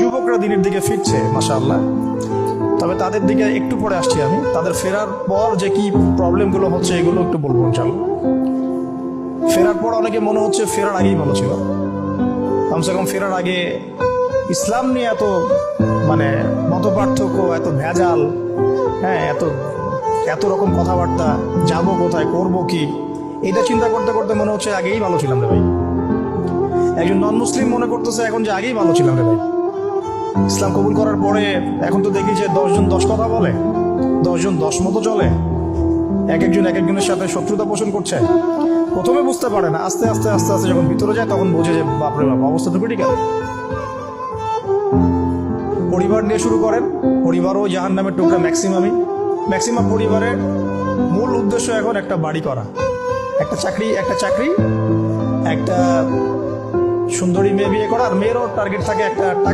যুবকরা দিনের দিকে ফিরছে মাশাআল্লাহ, তবে তাদের দিকে একটু পরে আসছি আমি। তাদের ফেরার পর যে কি প্রবলেমগুলো হচ্ছে এগুলো একটু বলবো ইনশাআল্লাহ। ফেরার পর অনেকে মনে হচ্ছে ফেরার আগেই ভালো ছিল, কমসে কম ফেরার আগে ইসলাম নিয়ে এত মানে মত পার্থক্য, এত ভেজাল, হ্যাঁ, এত রকম কথাবার্তা, যাবো কোথায়, করবো কি, এটা চিন্তা করতে করতে মনে হচ্ছে আগেই ভালো ছিলাম রে ভাই। একজন নন মুসলিম মনে করতেছে এখন যে আগেই ভালো ছিলাম রে ভাই। ইসলাম কবুল করার পরে এখন তো দেখি যে 10 জন 10 কথা বলে, 10 জন 10 মতো চলে, এক একজনের সাথে শত্রুতা পোষণ করছে। প্রথমে বুঝতে পারে না, আস্তে আস্তে আস্তে আস্তে যখন ভিতরে যায় তখন বোঝে যে বাপরে বাপ, অবস্থা তো ক্রিটিক্যাল। পরিবার নিয়ে শুরু করেন, পরিবারও জাহান্নামের টুকরা। ম্যাক্সিমাম পরিবারের মূল উদ্দেশ্য এখন একটা বাড়ি করা, একটা চাকরি, একটা সুন্দরী মেয়ে বিয়ে করা, আর মেয়েরও টার্গেট থাকে একটা টাকা